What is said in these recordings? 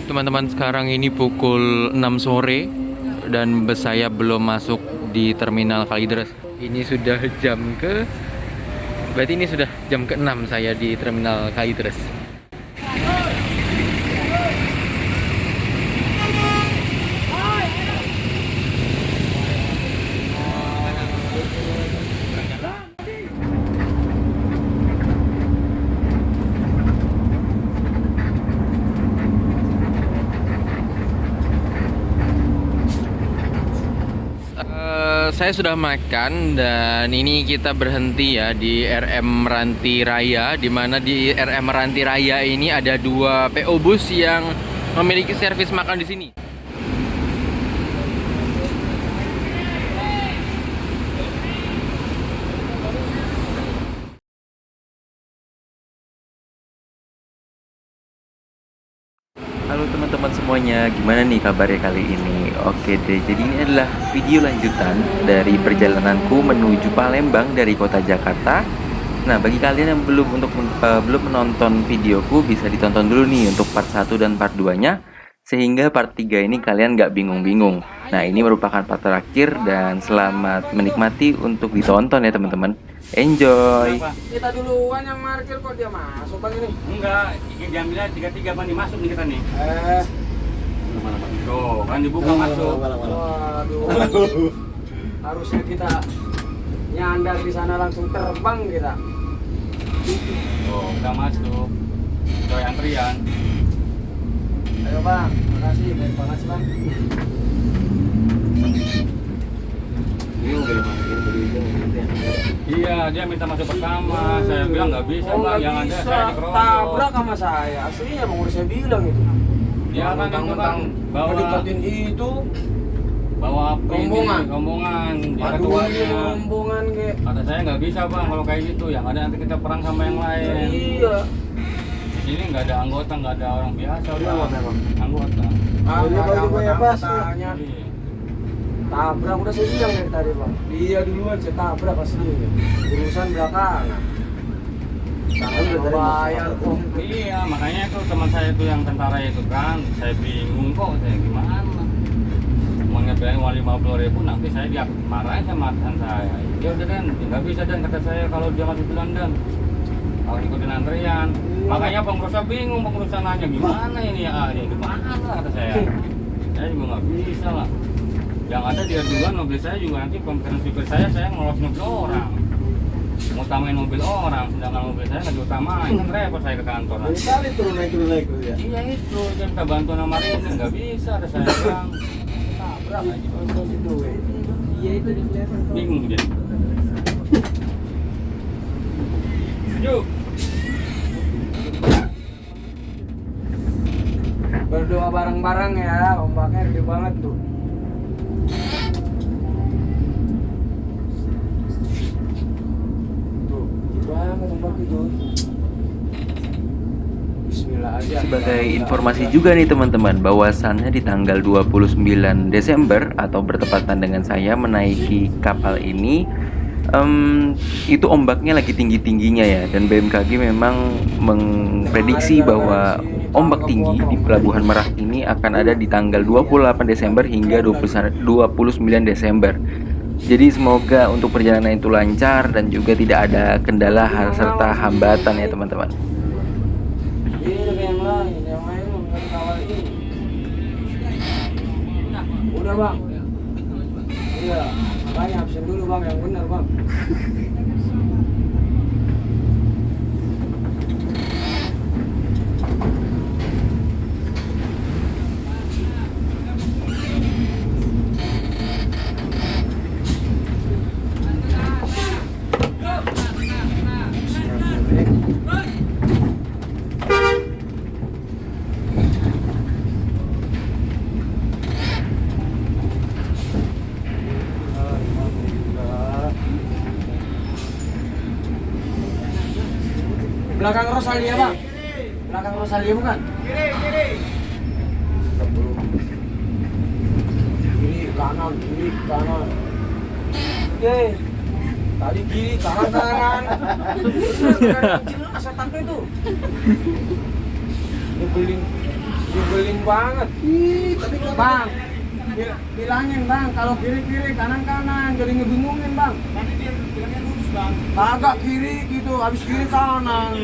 Teman-teman, sekarang ini pukul 6 sore dan bus saya belum masuk di Terminal Kalideres. Ini sudah berarti ini sudah jam ke-6 saya di Terminal Kalideres. Saya sudah makan dan ini kita berhenti ya di RM Meranti Raya, di mana di RM Meranti Raya ini ada 2 PO bus yang memiliki servis makan di sini. Halo teman-teman semuanya, gimana nih kabarnya kali ini? Oke deh, jadi ini adalah video lanjutan dari perjalananku menuju Palembang dari kota Jakarta. Nah, bagi kalian yang belum menonton videoku, bisa ditonton dulu nih untuk part 1 dan part 2-nya, sehingga part 3 ini kalian nggak bingung-bingung. Nah, ini merupakan part terakhir dan selamat menikmati untuk ditonton ya teman-teman. Enjoy! Kita duluan yang parkir kok dia masuk bang ini? Enggak, diambilnya 33 bang masuk nih kita nih. Tuh, kan dibuka masuk. Waduh. Harusnya kita nyandar di sana langsung terbang kita. Tuh, udah masuk. Coy antrian. Ayo bang, makasih, baik banget bang. Iya, dia minta masuk pertama. Saya bilang nggak bisa bang, yang ada saya dikeroyok. Tabrak sama saya, aslinya bang udah saya bilang itu. Dia kan itu kan bawa deketin itu. bawa rombongan. Dia Aduh, ketuanya. rombongan ke. Kata saya nggak bisa bang kalau kayak gitu. Yang ada nanti kita perang sama yang lain. Iya. Di sini nggak ada anggota, nggak ada orang biasa. Udah anggota. Anggotanya. Iya. Tabrak udah saya bilang dari tadi bang. Dia duluan saya tabrak aslinya. Urusan belakangan. Tangan udah bayar kok. Iya, makanya itu teman saya itu yang tentara itu kan, saya bingung kok, saya gimana? Mau ngebayar uang 50.000, nanti saya dimarahin sama atasan saya. Ya udah Dan, nggak bisa Dan, kata saya kalau dia masih bilang Dan, kalau ikutin antrian. Makanya pengurusnya bingung, pengurusnya nanya gimana ini ya, gimana kata saya. Saya juga nggak bisa lah. Yang ada dia duluan, mobil saya juga nanti pemeriksaan supir saya ngelos mobil orang. Mau utamain mobil orang, sedangkan mobil saya nggak diutamain, kan repot saya ke kantor. Kali turun naik ya. Iya itu, dia minta bantuan sama Rini, nggak bisa, ada saya bilang. Tabrak aja kalau gitu. Iya itu dia. Bingung dia. Yuk. Berdoa bareng-bareng ya, ombaknya gede banget tuh. Sebagai informasi juga nih teman-teman, bahwasannya di tanggal 29 Desember atau bertepatan dengan saya menaiki kapal ini, itu ombaknya lagi tinggi-tingginya ya, dan BMKG memang memprediksi bahwa ombak tinggi di Pelabuhan Merak ini akan ada di tanggal 28 Desember hingga 29 Desember. Jadi semoga untuk perjalanan itu lancar dan juga tidak ada kendala serta hambatan ya teman-teman. Ini yang lain nggak dikawal ini. Udah bang. Iya, makanya absen dulu bang, yang benar bang. Belakang Rosalia bang. Belakang Rosalia bukan? Kiri kanan. Oke. Tadi kiri, kanan. Bener, jelas otaknya itu. Nyebelin banget. Bang, bilangin bang, kalau kiri kanan, jadi ngebingungin bang. Nanti bilangnya lurus bang. Agak kiri gitu, habis kiri kanan.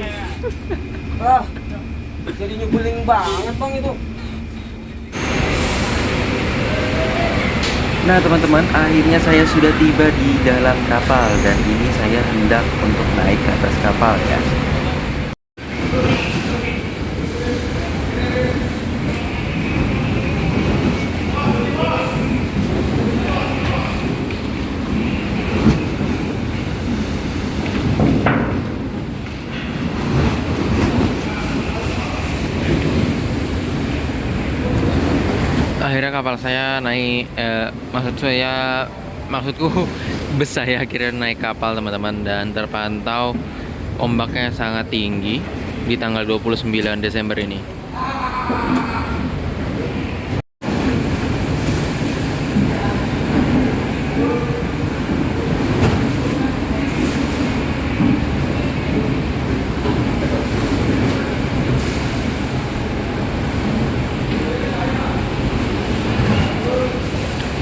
Jadi nyebelin banget bang itu. Nah teman-teman, akhirnya saya sudah tiba di dalam kapal dan ini saya hendak untuk naik ke atas kapal ya. Akhirnya kapal saya naik, maksudku bus saya akhirnya naik kapal teman-teman, dan terpantau ombaknya sangat tinggi di tanggal 29 Desember ini.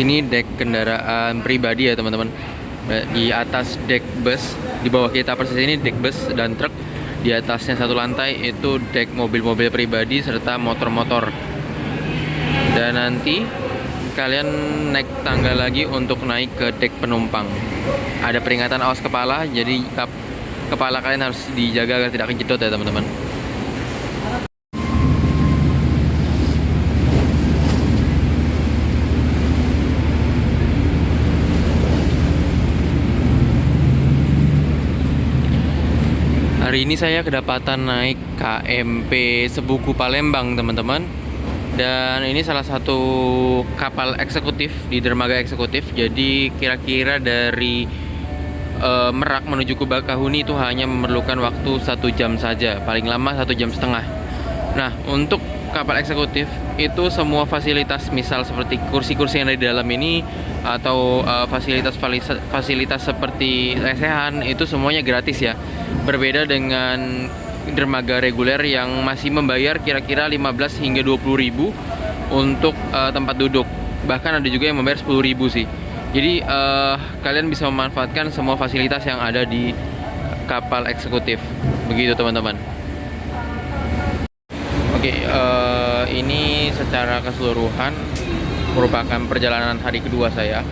Ini dek kendaraan pribadi ya teman-teman. Di atas dek bus, di bawah kita persis ini dek bus dan truk. Di atasnya satu lantai itu dek mobil-mobil pribadi serta motor-motor. Dan nanti kalian naik tangga lagi untuk naik ke dek penumpang. Ada peringatan awas kepala, jadi kepala kalian harus dijaga agar tidak kejedot ya teman-teman. Hari ini saya kedapatan naik KMP Sebuku Palembang teman-teman. Dan ini salah satu kapal eksekutif di dermaga eksekutif. Jadi kira-kira dari Merak menuju ke Bakahuni itu hanya memerlukan waktu 1 jam saja, paling lama 1,5 jam. Nah, untuk kapal eksekutif itu semua fasilitas, misal seperti kursi-kursi yang ada di dalam ini atau fasilitas seperti lesehan, itu semuanya gratis ya. Berbeda dengan dermaga reguler yang masih membayar kira-kira 15 hingga 20 ribu untuk tempat duduk. Bahkan ada juga yang membayar 10 ribu sih. Jadi kalian bisa memanfaatkan semua fasilitas yang ada di kapal eksekutif. Begitu teman-teman. Oke, ini secara keseluruhan merupakan perjalanan hari kedua saya.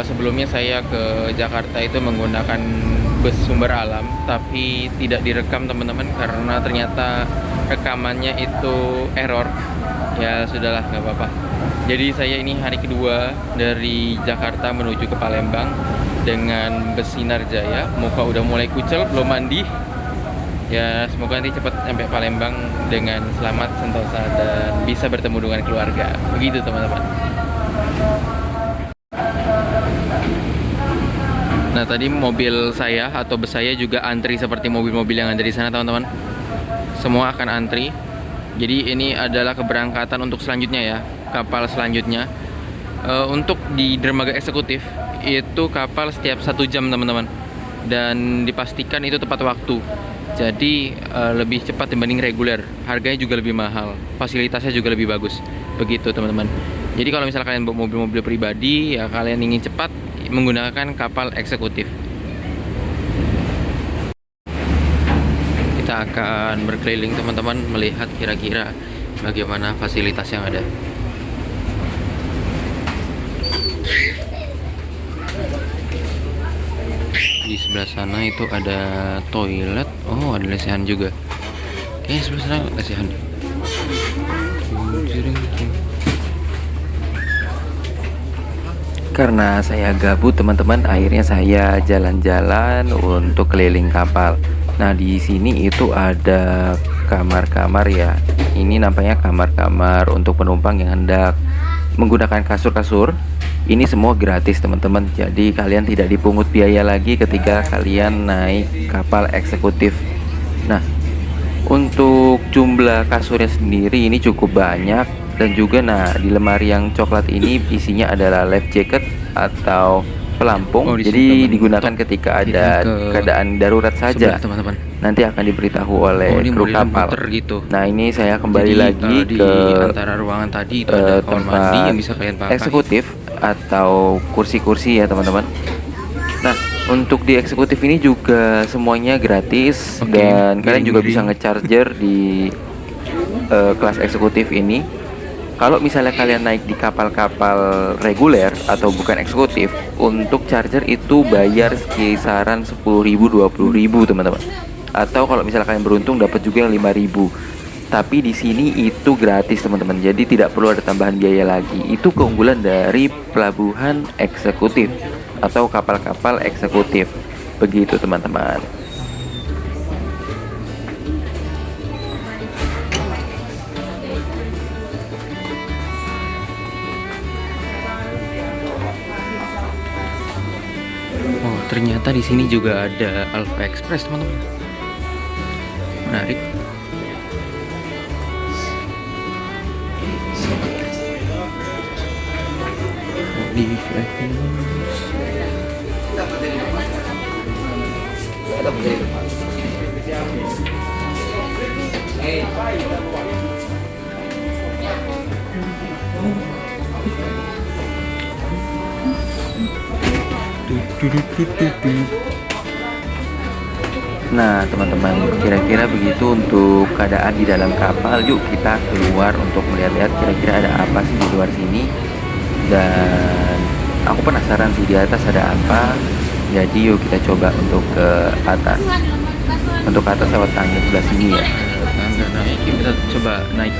Sebelumnya saya ke Jakarta itu menggunakan bus sumber alam, tapi tidak direkam teman-teman karena ternyata rekamannya itu error. Ya sudahlah, nggak apa-apa. Jadi saya ini hari kedua dari Jakarta menuju ke Palembang dengan bus Sinar Jaya. Muka udah mulai kucel, belum mandi. Ya semoga nanti cepat sampai Palembang dengan selamat, sentosa, dan bisa bertemu dengan keluarga. Begitu teman-teman. Nah tadi mobil saya atau bus saya juga antri seperti mobil-mobil yang ada di sana teman-teman. Semua akan antri. Jadi ini adalah keberangkatan untuk selanjutnya ya, kapal selanjutnya. Untuk di dermaga eksekutif itu kapal setiap 1 jam teman-teman. Dan dipastikan itu tepat waktu. Jadi lebih cepat dibanding reguler. Harganya juga lebih mahal. Fasilitasnya juga lebih bagus. Begitu teman-teman. Jadi kalau misalnya kalian bawa mobil-mobil pribadi, ya kalian ingin cepat menggunakan kapal eksekutif. Kita akan berkeliling teman-teman, melihat kira-kira bagaimana fasilitas yang ada. Di sebelah sana itu ada toilet. Oh, ada lesehan juga. Kayaknya sebelah sana lesehan. Karena saya gabut teman-teman, akhirnya saya jalan-jalan untuk keliling kapal. Nah di sini itu ada kamar-kamar ya. Ini nampaknya kamar-kamar untuk penumpang yang hendak menggunakan kasur-kasur. Ini semua gratis teman-teman. Jadi kalian tidak dipungut biaya lagi ketika kalian naik kapal eksekutif. Nah untuk jumlah kasurnya sendiri ini cukup banyak. Dan juga nah di lemari yang coklat ini isinya adalah life jacket atau pelampung. Oh, di sini, Jadi teman. digunakan Untuk ketika pindah ada ke keadaan darurat saja. sebelah, teman-teman. Nanti akan diberitahu oleh Oh, ini kru modelnya kapal. muter gitu. Nah, ini saya kembali Jadi, lagi di ke antara ruangan tadi itu ada kamar mandi tempat yang bisa kalian pakai. eksekutif atau kursi-kursi ya teman-teman. Nah, untuk di eksekutif ini juga semuanya gratis. Oke, Dan kalian juga bisa miring-miring. ngecharger di kelas eksekutif ini. Kalau misalnya kalian naik di kapal-kapal reguler atau bukan eksekutif, untuk charger itu bayar kisaran 10.000 20.000 teman-teman. Atau kalau misalnya kalian beruntung dapat juga yang 5.000. Tapi di sini itu gratis teman-teman. Jadi tidak perlu ada tambahan biaya lagi. Itu keunggulan dari pelabuhan eksekutif atau kapal-kapal eksekutif. Begitu teman-teman. Oh, ternyata di sini juga ada Alpha Express, teman-teman. Menarik. Oh, di VIP. Nah teman-teman, kira-kira begitu untuk keadaan di dalam kapal. Yuk kita keluar untuk melihat-lihat kira-kira ada apa sih di luar sini. Dan aku penasaran sih di atas ada apa. Jadi yuk kita coba untuk ke atas. Untuk ke atas lewat tangga sebelah sini ya. Tangga naik, kita coba naik.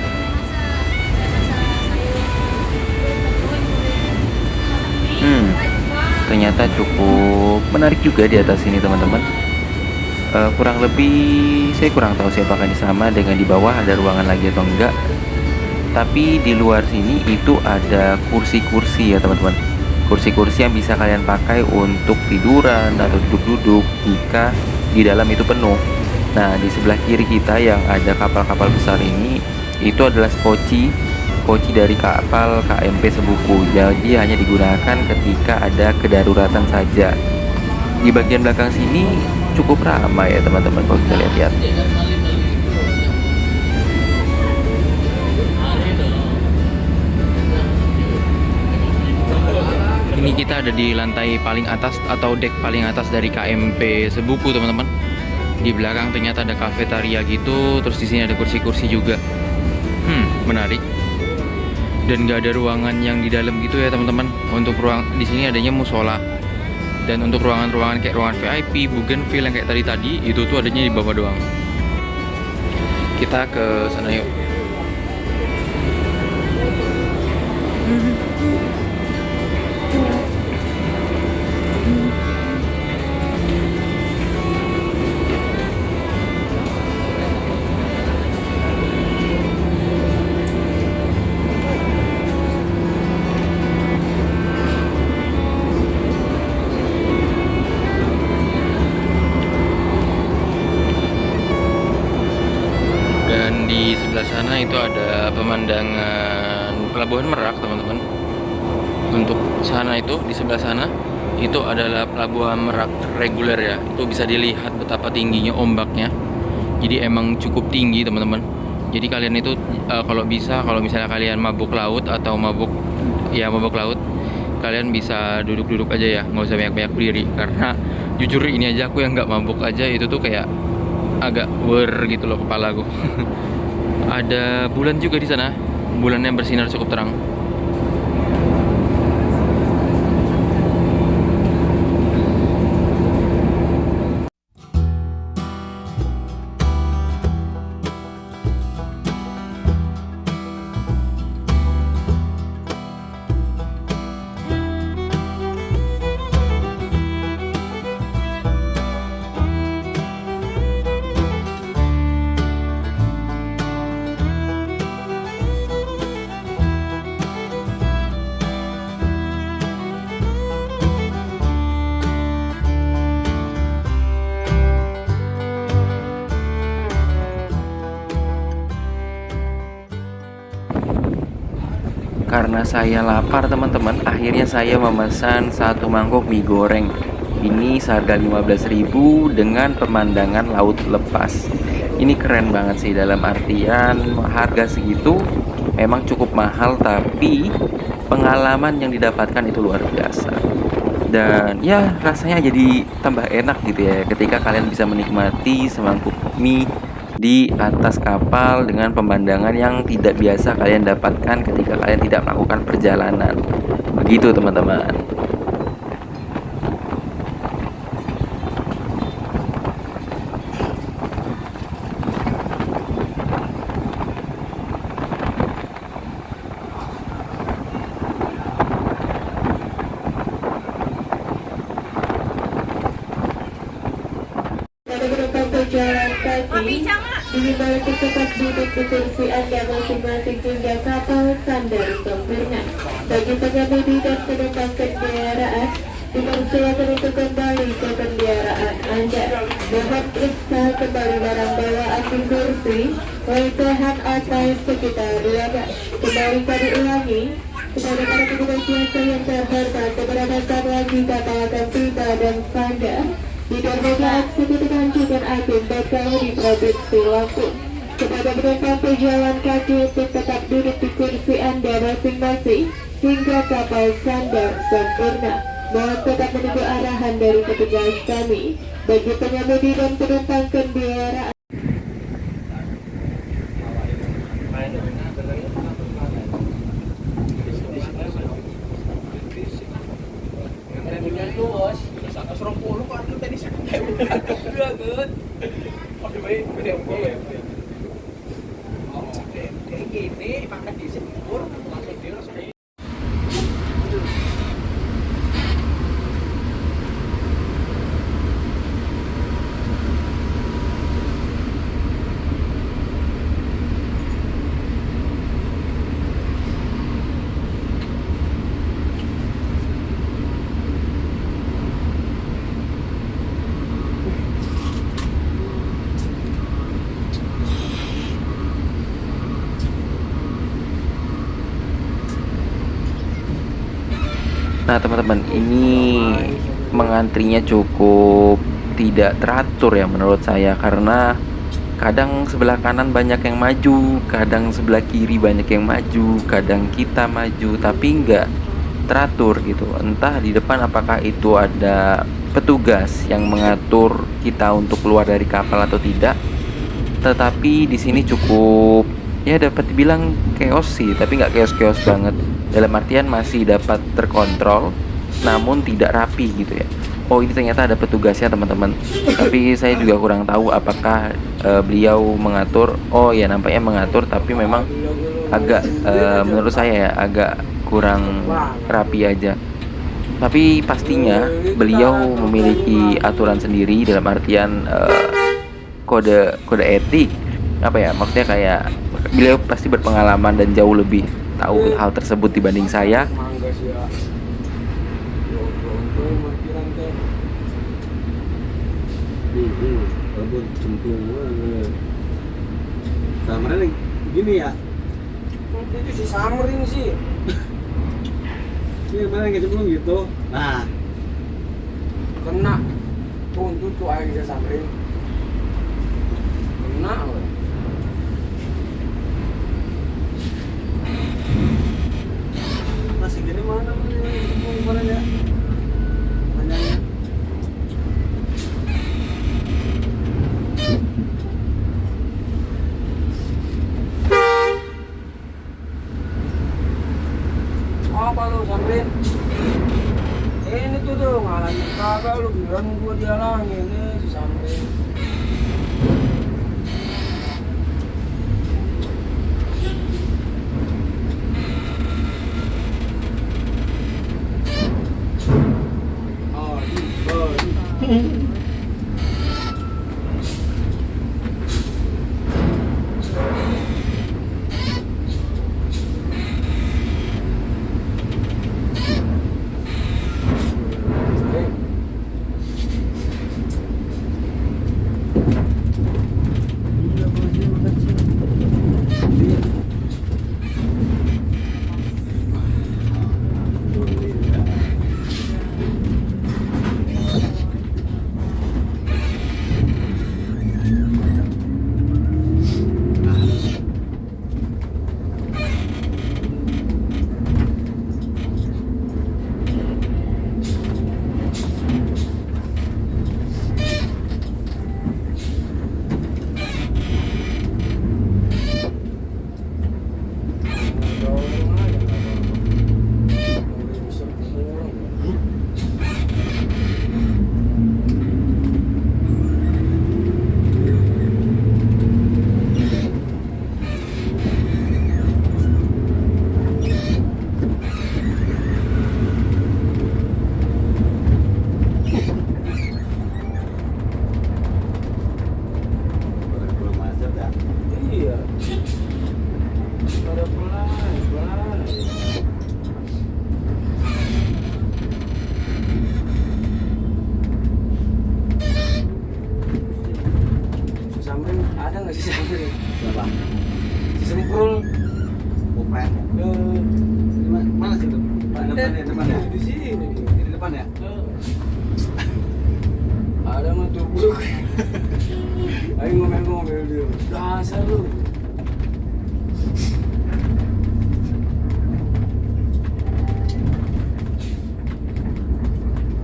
Ternyata cukup menarik juga di atas sini teman-teman. Kurang lebih saya kurang tahu sih apakah ini sama dengan di bawah ada ruangan lagi atau enggak. Tapi di luar sini itu ada kursi-kursi ya teman-teman. Kursi-kursi yang bisa kalian pakai untuk tiduran atau duduk-duduk jika di dalam itu penuh. Nah, di sebelah kiri kita yang ada kapal-kapal besar ini itu adalah skoci dari kapal KMP Sebuku. Jadi hanya digunakan ketika ada kedaruratan saja. Di bagian belakang sini cukup ramai ya teman-teman kalau kita lihat-lihat. Ini kita ada di lantai paling atas atau deck paling atas dari KMP Sebuku, teman-teman. Di belakang ternyata ada kafetaria gitu, terus di sini ada kursi-kursi juga. Menarik. Dan nggak ada ruangan yang di dalam gitu ya teman-teman. Untuk ruang di sini adanya musola. Dan untuk ruangan-ruangan kayak ruangan VIP, bougainville yang kayak tadi itu tuh adanya di bawah doang. Kita ke sana yuk. Dan di sebelah sana itu ada pemandangan Pelabuhan Merak, teman-teman. Untuk sana itu di sebelah sana itu adalah Pelabuhan Merak reguler ya. Itu bisa dilihat betapa tingginya ombaknya. Jadi emang cukup tinggi, teman-teman. Jadi kalian itu kalau misalnya kalian mabuk laut atau mabuk laut, kalian bisa duduk-duduk aja ya, nggak usah banyak-banyak berdiri. Karena jujur ini aja aku yang nggak mabuk aja itu tuh kayak agak gitu loh kepala aku. Ada bulan juga di sana, bulan yang bersinar cukup terang. Karena saya lapar teman-teman, akhirnya saya memesan satu mangkok mie goreng. Ini seharga 15.000 dengan pemandangan laut lepas. Ini keren banget sih, dalam artian harga segitu memang cukup mahal, tapi pengalaman yang didapatkan itu luar biasa. Dan ya rasanya jadi tambah enak gitu ya ketika kalian bisa menikmati semangkuk mie di atas kapal dengan pemandangan yang tidak biasa kalian dapatkan ketika kalian tidak melakukan perjalanan. Begitu teman-teman. Pada penumpang pejalan kaki, dihimbau untuk tetap duduk di kursi Anda masing-masing hingga kapal sandar sempurna. Bagi pengemudi dan penumpang kendaraan, dipersilakan untuk kembali ke kendaraan Anda. Mohon periksa kembali barang bawaan di kursi, lesehan atau sekitar ruangan. Kembali kami ulangi, kepada para petugas jasa yang terhormat, keberangkatan lagi kapal akan tiba dan sandar di dermaga eksekutif Tanjungan Agung Bakauni Provinsi Lampung. Kepada penumpang pejalan kaki untuk tetap duduk di kursi Anda masing-masing hingga kapal sandar sempurna. Mohon tetap menunggu arahan dari petugas kami. Bagi pengemudi dan penumpang kendaraan Nah teman-teman, ini mengantrinya cukup tidak teratur ya menurut saya, karena kadang sebelah kanan banyak yang maju, kadang sebelah kiri banyak yang maju, kadang kita maju tapi nggak teratur gitu. Entah di depan apakah itu ada petugas yang mengatur kita untuk keluar dari kapal atau tidak, tetapi di sini cukup ya dapat dibilang chaos sih, tapi nggak chaos-chaos banget. Dalam artian masih dapat terkontrol, namun tidak rapi gitu ya. Oh ini ternyata ada petugasnya teman-teman. Tapi saya juga kurang tahu apakah beliau mengatur. Oh ya nampaknya mengatur, tapi memang agak menurut saya ya agak kurang rapi aja. Tapi pastinya beliau memiliki aturan sendiri, dalam artian kode etik apa ya, maksudnya kayak beliau pasti berpengalaman dan jauh lebih tahu hal tersebut dibanding saya. Mangga sih ya. Kabut cemplung. Kamarnya gini ya. Itu si Samrin sih. Ini mana nggak cemplung gitu. Nah, Kena tuntut tuh aja si Samrin. Kena loh. masih gini mana cemplung kemarin ya? Tanyanya. Apa lu Samrin? Ini tuh ngalangin kagak lu, bilang gua dihalangin nih si Samrin. si siapa nih? Siapa? Si Semprul. Opret. Mana sih itu? Depannya. Di sini. Di depan ya? Ada mah tuh. Ayo ngomel-ngomel dia. Dasar lu.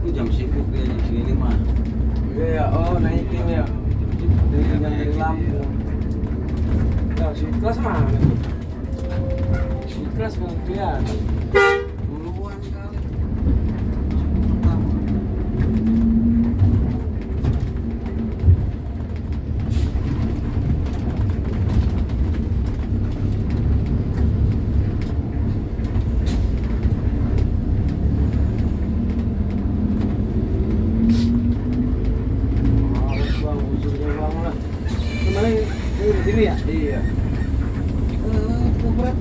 Itu jam sibuk dia jam segini mah. Iya, oh naikin ya. Dari Lampung. Nah, si kelas mana? Si kelas kan kelihatan. Duluan kali. Pertama. Males bang, usurnya bang lah. Kemarin ini di sini ya? Iya. Opret.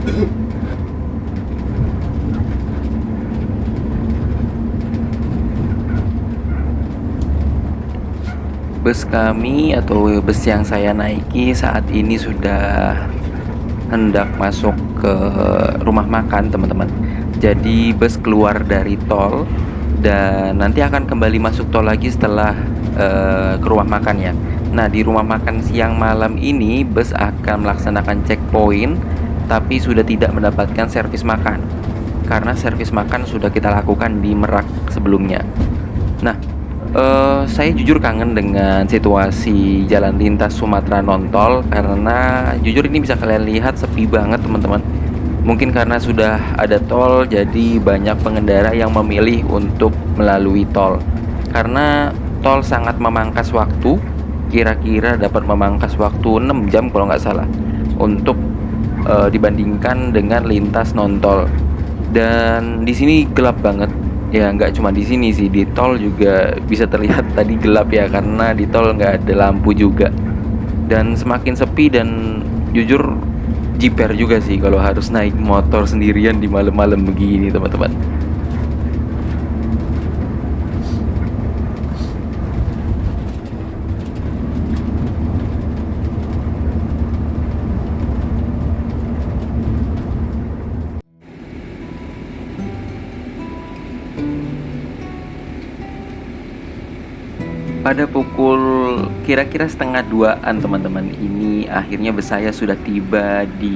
Bus kami atau bus yang saya naiki saat ini sudah hendak masuk ke rumah makan teman-teman. Jadi bus keluar dari tol dan nanti akan kembali masuk tol lagi setelah ke rumah makan ya. Nah, di rumah makan siang malam ini bus akan melaksanakan checkpoint tapi sudah tidak mendapatkan servis makan karena servis makan sudah kita lakukan di Merak sebelumnya. Nah, saya jujur kangen dengan situasi jalan lintas Sumatera non-tol karena jujur ini bisa kalian lihat sepi banget teman-teman. Mungkin karena sudah ada tol jadi banyak pengendara yang memilih untuk melalui tol. Karena tol sangat memangkas waktu, kira-kira dapat memangkas waktu 6 jam kalau nggak salah untuk dibandingkan dengan lintas non-tol. Dan di sini gelap banget. Ya nggak cuma di sini sih, di tol juga bisa terlihat tadi gelap ya karena di tol nggak ada lampu juga. Dan semakin sepi dan jujur jiper juga sih kalau harus naik motor sendirian di malam-malam begini teman-teman. Pada pukul kira-kira setengah 2-an teman-teman, ini akhirnya bus saya sudah tiba di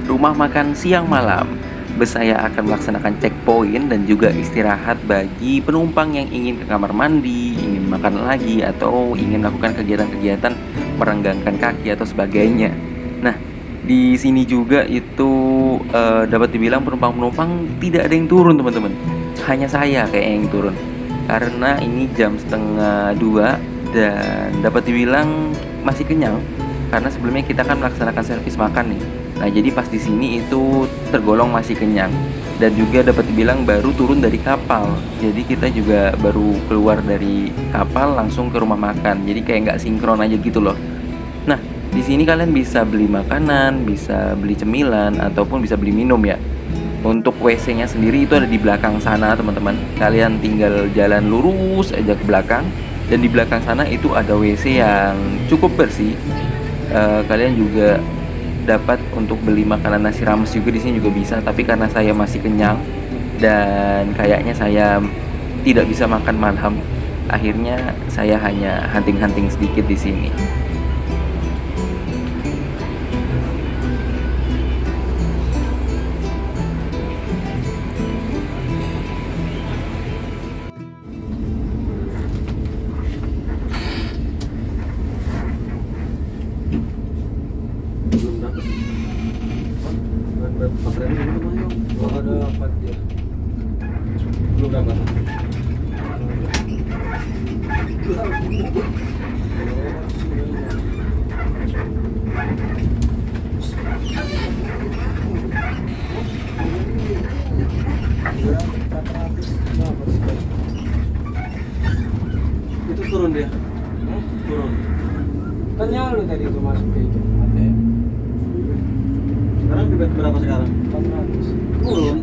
rumah makan siang malam. Bus saya akan melaksanakan checkpoint dan juga istirahat bagi penumpang yang ingin ke kamar mandi, ingin makan lagi, atau ingin melakukan kegiatan-kegiatan merenggangkan kaki atau sebagainya. Nah, di sini juga itu dapat dibilang penumpang-penumpang tidak ada yang turun teman-teman. Hanya saya kayak yang turun. Karena ini jam 1:30 dan dapat dibilang masih kenyang karena sebelumnya kita kan melaksanakan servis makan nih. Nah, jadi pas di sini itu tergolong masih kenyang dan juga dapat dibilang baru turun dari kapal. Jadi kita juga baru keluar dari kapal langsung ke rumah makan. Jadi kayak nggak sinkron aja gitu loh. Nah, di sini kalian bisa beli makanan, bisa beli cemilan ataupun bisa beli minum ya. Untuk WC-nya sendiri itu ada di belakang sana teman-teman. Kalian tinggal jalan lurus aja ke belakang dan di belakang sana itu ada WC yang cukup bersih. Kalian juga dapat untuk beli makanan nasi rames juga di sini juga bisa. Tapi karena saya masih kenyang dan kayaknya saya tidak bisa makan malam, akhirnya saya hanya hunting-hunting sedikit di sini. Ada apa dia? Belum dapat. Itu turun dia. Turun. Kan nyala tadi itu masuk ke itu. Sekarang di berapa sekarang? 400. Turun.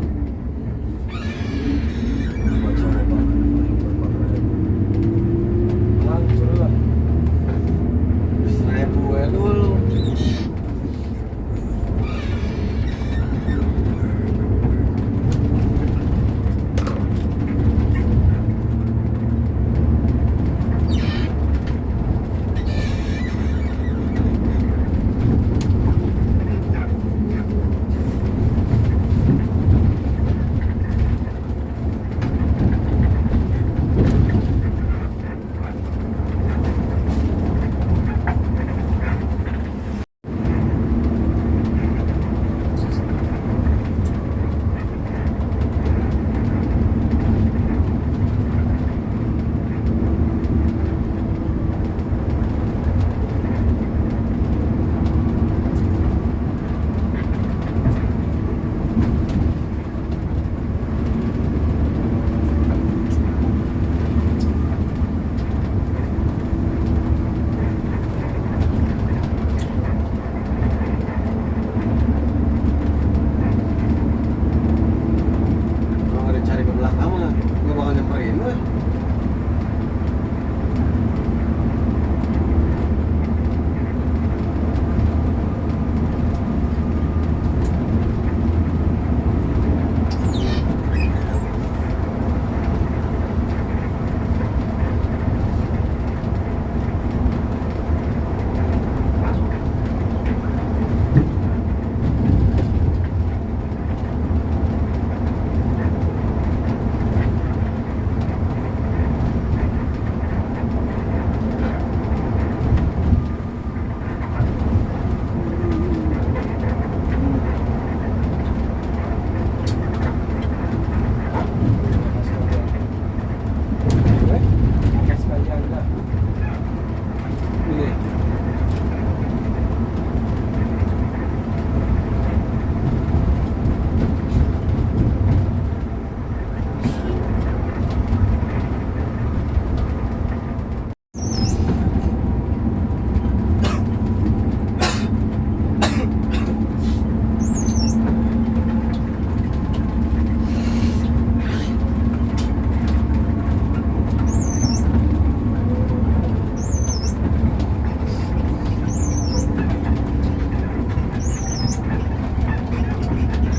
Hancur lah. 1.000 ya dulu.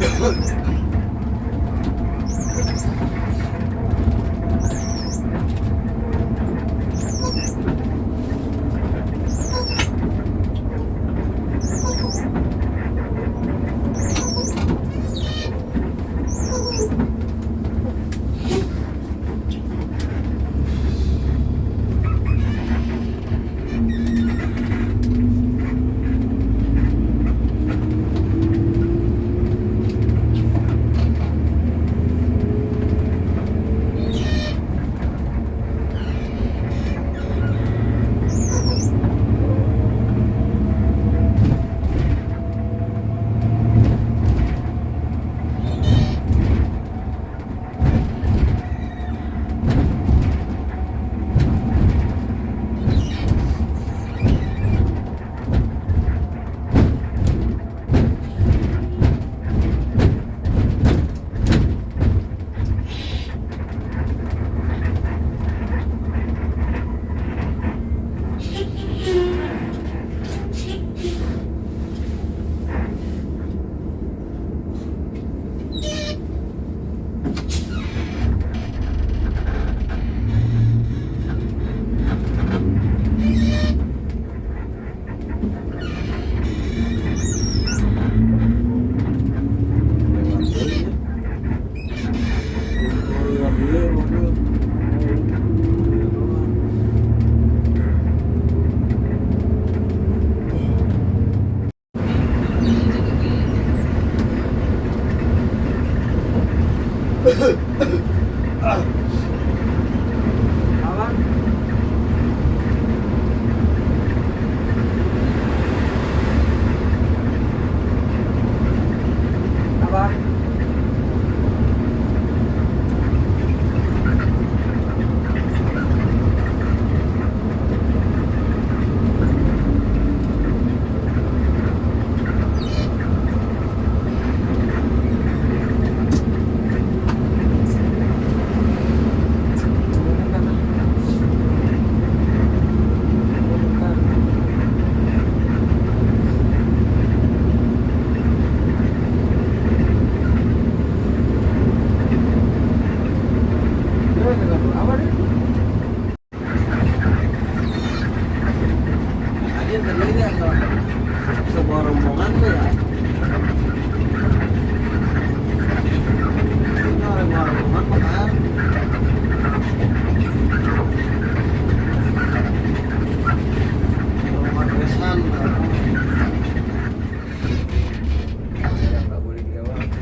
Apa? Apa? Apa deh? Aja tadi ada sebuah rombongan tuh ya. Ini orang rombongan makan. Rombongan besan. Nggak boleh dilewati.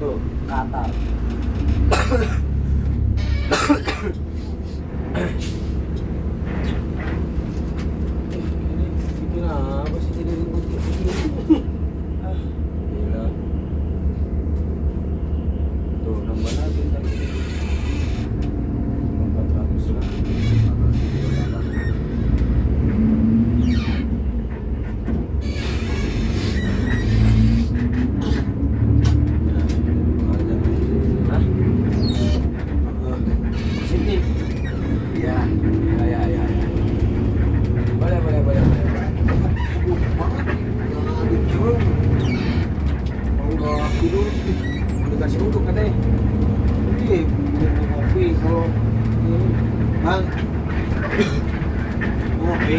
Tuh, Qatar. Ini bikin apa sih jadi ribut begini? Gila. Tuh, nambah lagi ntar ini. 400 lah. 428. Hah? Sini. Ya, ya, ya, ya. Boleh, boleh, boleh, boleh. Mau tidur, dikasih uduk katanya. Ini kopi kalau ini bang kopi.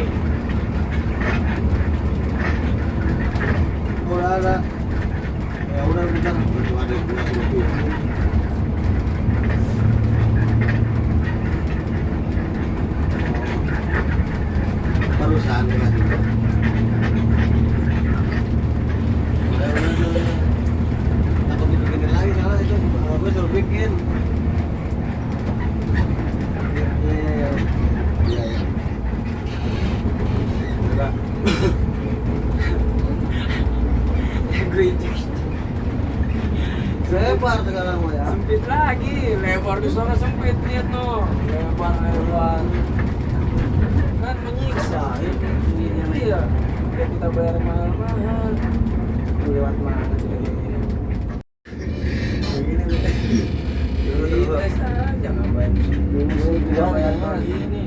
Udah ada. Ya udah bentar, ada kopi. Barusan kan. Takut dibikinin lagi salah itu, gue suruh bikin. Iya. Enggak. Great. Lebar sekarang mah ya. Sempit lagi, lebar di sana sempit, lihat no. Lebar. Kan menyiksa ini. Iya, ya kita bayar mahal-mahal. Lewat mana sih lagi ini? Kita saja ngapain dulu juga bayar kali ini.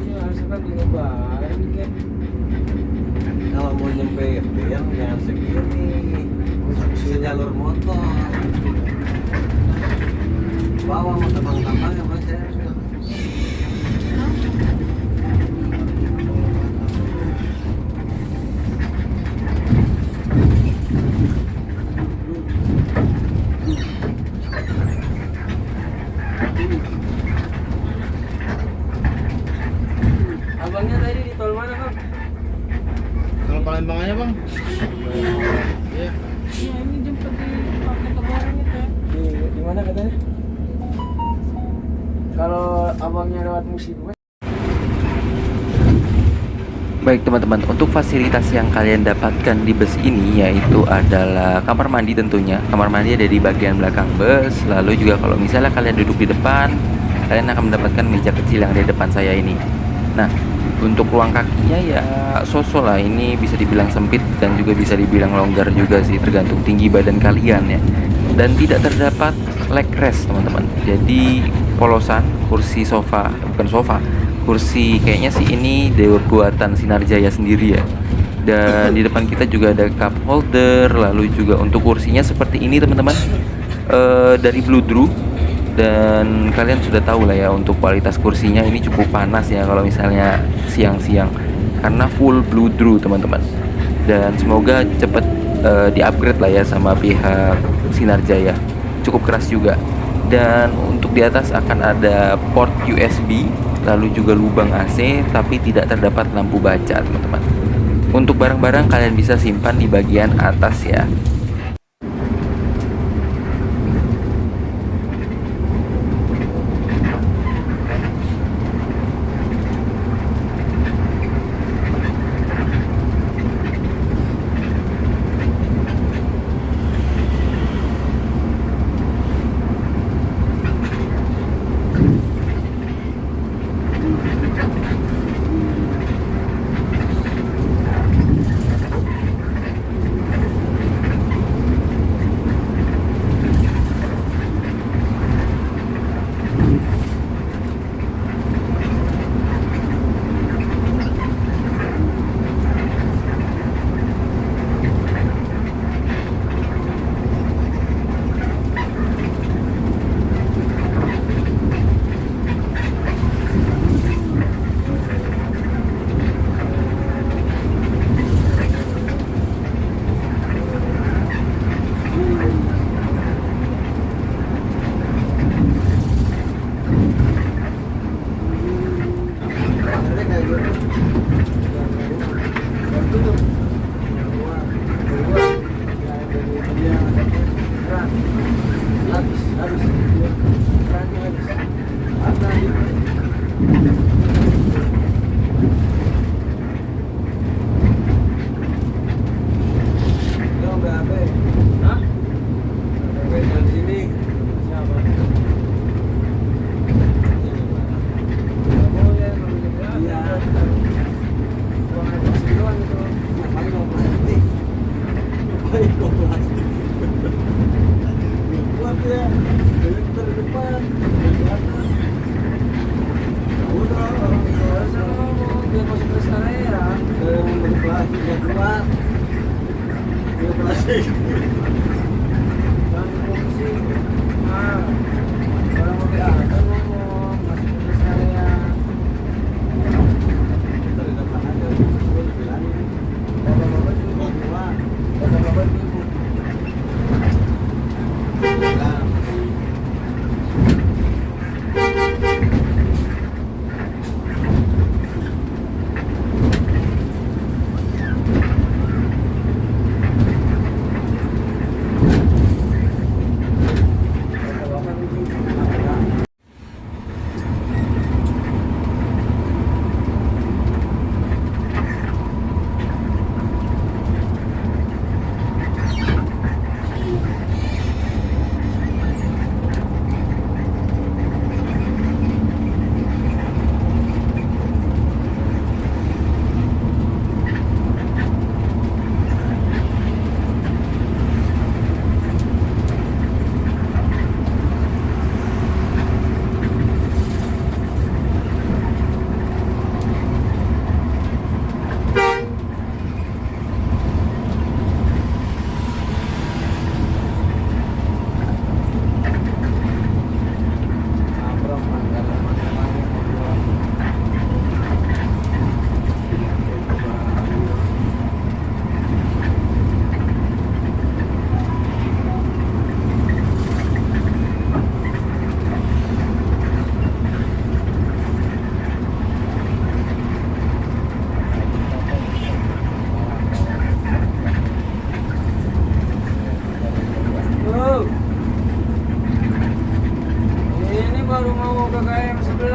Ini harusnya kan dilebarin kan. Kalau mau nyampe yang jangan segini, bisa jalur motor. Bawa mau tambang-tambang ya mas ya. Abangnya tadi di tol mana bang? Kalau Palembang aja bang. Iya ini jemput di pakai kemarin itu. Di mana katanya? Kalau abangnya lewat musim Baik teman-teman, untuk fasilitas yang kalian dapatkan di bus ini yaitu adalah kamar mandi tentunya. Kamar mandi ada di bagian belakang bus. Lalu juga kalau misalnya kalian duduk di depan, kalian akan mendapatkan meja kecil yang ada di depan saya ini. Nah, untuk ruang kakinya ya sosok lah, ini bisa dibilang sempit dan juga bisa dibilang longgar juga sih, tergantung tinggi badan kalian ya. Dan tidak terdapat leg rest teman-teman. Jadi polosan kursi sofa, bukan sofa, kursi kayaknya sih ini buatan Sinarjaya sendiri ya. Dan di depan kita juga ada cup holder. Lalu juga untuk kursinya seperti ini teman-teman, dari Bluedroo. Dan kalian sudah tahu lah ya, untuk kualitas kursinya ini cukup panas ya kalau misalnya siang-siang, karena full Bluedroo teman-teman. Dan semoga cepet di-upgrade lah ya sama pihak Sinarjaya. Cukup keras juga. Dan untuk di atas akan ada port USB, lalu juga lubang AC, tapi tidak terdapat lampu baca teman-teman. Untuk barang-barang kalian bisa simpan di bagian atas ya.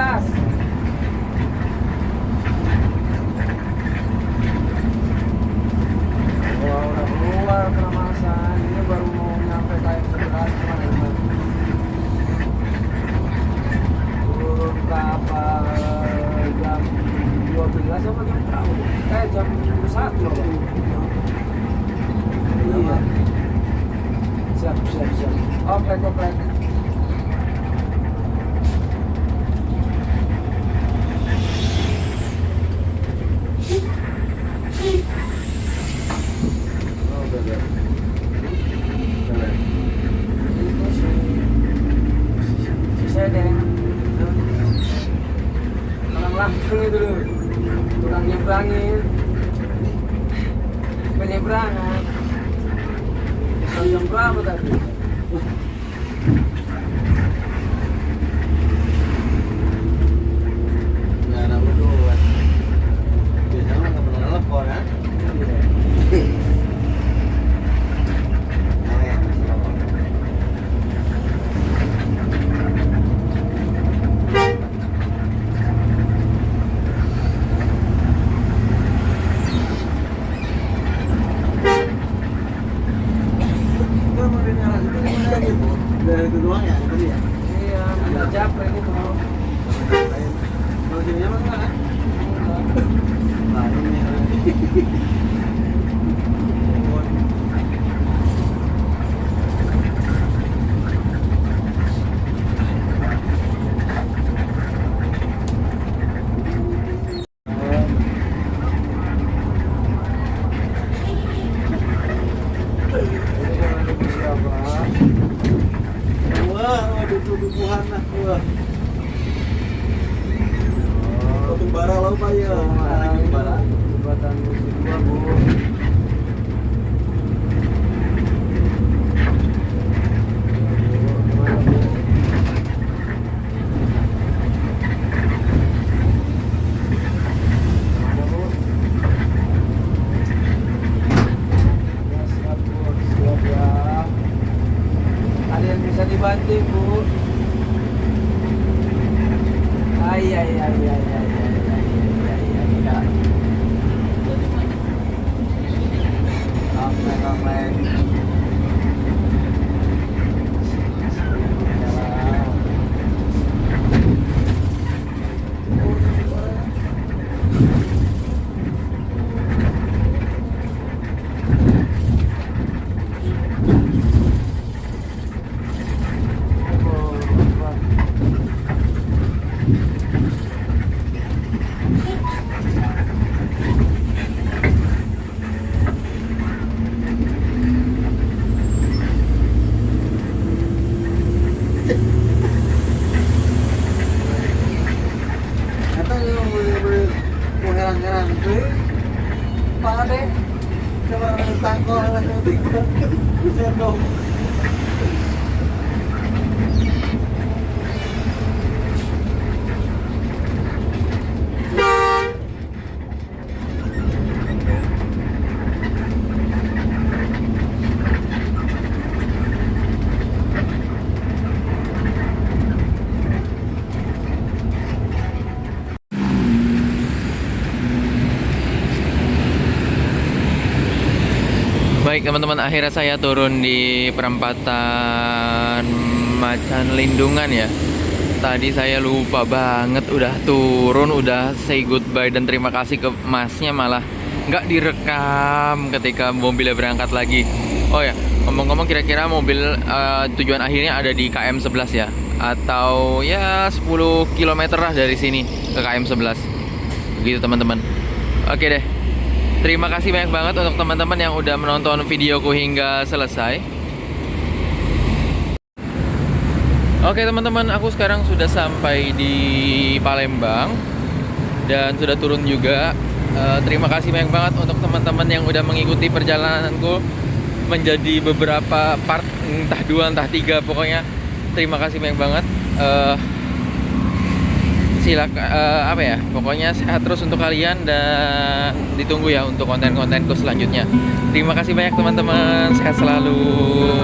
gas. Wah, udah keluar Keramasan. Ini baru mau nyampe kayak 11 kemarin. Turun kapal jam 12 apa jam berapa? Jam 1 apa? Iya. Siap. Oke. Langsung itu loh, tukang nyebrangin penyeberangan. Jam berapa tadi? Nggak ada berdua. Biasanya nggak pernah telepon kan? Dari itu doang ya tadi ya? Iya, ada japre ini tuh. Kalau sini emang enggak kan? Nah, ini wah, waduh tuduhan lah, wah. Batu bara lo pak ya, batu bara. Jembatan Musi 2 bu. Siap ya. Ada yang bisa dibanting bu? Iya. Komplek. Atau yang mau herang-herang tuh, pak deh, coba tangkol lah tiga, bisa dong. Baik teman-teman, akhirnya saya turun di perempatan Macan Lindungan ya. Tadi saya lupa banget udah turun, udah say goodbye dan terima kasih ke masnya, malah nggak direkam ketika mobilnya berangkat lagi. Oh ya, ngomong-ngomong, kira-kira mobil tujuan akhirnya ada di KM 11 ya, atau ya 10 km lah dari sini ke KM 11. Begitu teman-teman. Oke deh. Terima kasih banyak banget untuk teman-teman yang udah menonton videoku hingga selesai. Oke teman-teman, aku sekarang sudah sampai di Palembang dan sudah turun juga. Terima kasih banyak banget untuk teman-teman yang udah mengikuti perjalananku menjadi beberapa part, entah 2 entah 3, pokoknya terima kasih banyak banget. Silakan pokoknya sehat terus untuk kalian dan ditunggu ya untuk konten-kontenku selanjutnya. Terima kasih banyak teman-teman, sehat selalu.